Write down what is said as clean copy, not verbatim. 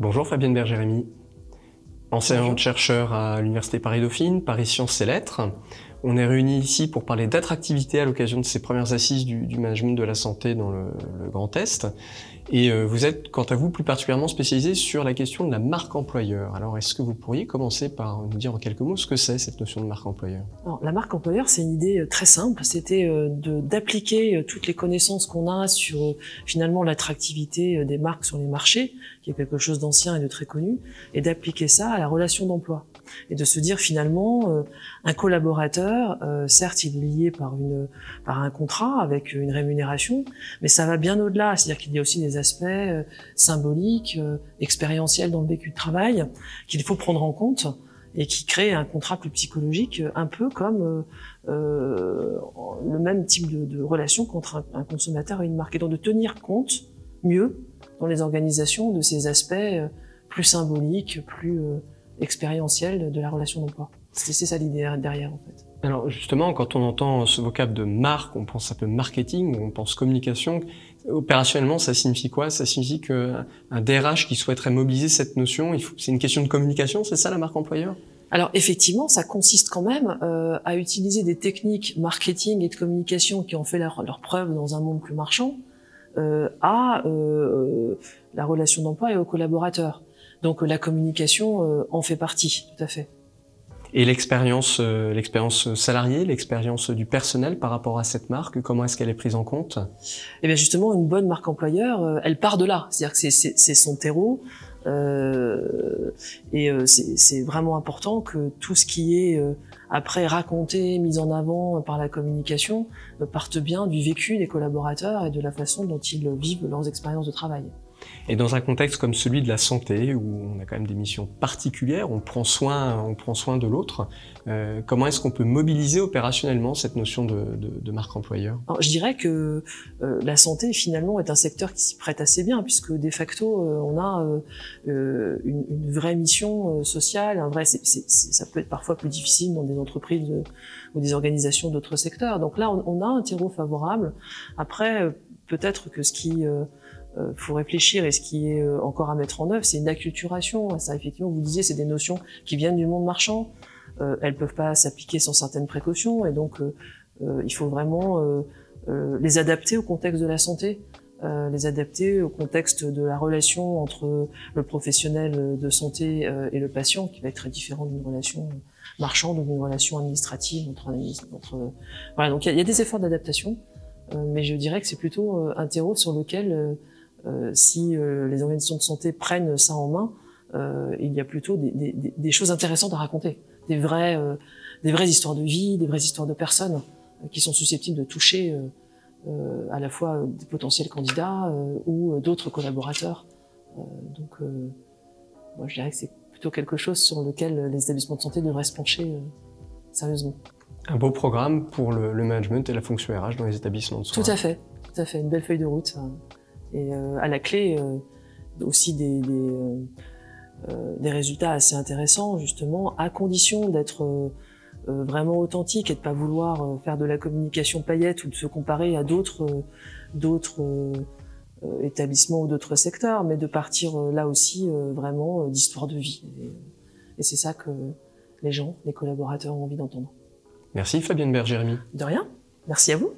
Bonjour Fabienne Bergérémy, enseignante-chercheur à l'Université Paris-Dauphine, Paris Sciences et Lettres. On est réunis ici pour parler d'attractivité à l'occasion de ces premières assises du management de la santé dans le Grand Est. Et vous êtes, quant à vous, plus particulièrement spécialisé sur la question de la marque employeur. Alors, est-ce que vous pourriez commencer par nous dire en quelques mots ce que c'est cette notion de marque employeur? Alors, la marque employeur, c'est une idée très simple. C'était d'appliquer toutes les connaissances qu'on a sur finalement l'attractivité des marques sur les marchés, qui est quelque chose d'ancien et de très connu, et d'appliquer ça à la relation d'emploi. Et de se dire finalement, un collaborateur, certes, il est lié par un contrat avec une rémunération, mais ça va bien au-delà. C'est-à-dire qu'il y a aussi des aspects symboliques, expérientiels dans le vécu de travail qu'il faut prendre en compte et qui créent un contrat plus psychologique, un peu comme le même type de relation qu'entre un consommateur et une marque. Et donc de tenir compte mieux dans les organisations de ces aspects plus symboliques, plus expérientiels de la relation d'emploi. C'est ça l'idée derrière en fait. Alors justement, quand on entend ce vocable de marque, on pense un peu marketing, on pense communication. Opérationnellement, ça signifie quoi? Ça signifie qu'un DRH qui souhaiterait mobiliser cette notion, c'est une question de communication, c'est ça la marque employeur? Alors effectivement, ça consiste quand même à utiliser des techniques marketing et de communication qui ont fait leur preuve dans un monde plus marchand à la relation d'emploi et aux collaborateurs. Donc la communication en fait partie, tout à fait. Et l'expérience salariée, l'expérience du personnel par rapport à cette marque, comment est-ce qu'elle est prise en compte? Eh bien justement, une bonne marque employeur, elle part de là. C'est-à-dire que c'est son terreau. C'est vraiment important que tout ce qui est après raconté, mis en avant par la communication, parte bien du vécu des collaborateurs et de la façon dont ils vivent leurs expériences de travail. Et dans un contexte comme celui de la santé, où on a quand même des missions particulières, on prend soin de l'autre, comment est-ce qu'on peut mobiliser opérationnellement cette notion de marque employeur? Alors, je dirais que la santé finalement est un secteur qui s'y prête assez bien, puisque de facto on a une vraie mission sociale, ça peut être parfois plus difficile dans des entreprises ou des organisations d'autres secteurs. Donc là on a un terreau favorable. Après peut-être que ce qui faut réfléchir et ce qui est encore à mettre en œuvre, c'est une acculturation. Ça, effectivement, vous disiez, c'est des notions qui viennent du monde marchand. Elles peuvent pas s'appliquer sans certaines précautions, et donc il faut vraiment les adapter au contexte de la santé, les adapter au contexte de la relation entre le professionnel de santé et le patient, qui va être très différent d'une relation marchande ou d'une relation administrative voilà. Donc il y a des efforts d'adaptation, mais je dirais que c'est plutôt un terreau sur lequel si les organisations de santé prennent ça en main, il y a plutôt des choses intéressantes à raconter, des vraies histoires de vie, des vraies histoires de personnes qui sont susceptibles de toucher à la fois des potentiels candidats ou d'autres collaborateurs. Donc, moi, je dirais que c'est plutôt quelque chose sur lequel les établissements de santé devraient se pencher sérieusement. Un beau programme pour le management et la fonction RH dans les établissements de soins. Tout à fait, une belle feuille de route. Et à la clé aussi des résultats assez intéressants, justement, à condition d'être vraiment authentique et de pas vouloir faire de la communication paillette ou de se comparer à d'autres établissements ou d'autres secteurs, mais de partir là aussi vraiment d'histoire de vie. Et c'est ça que les collaborateurs ont envie d'entendre. Merci Fabienne Bergérémy. De rien, merci à vous.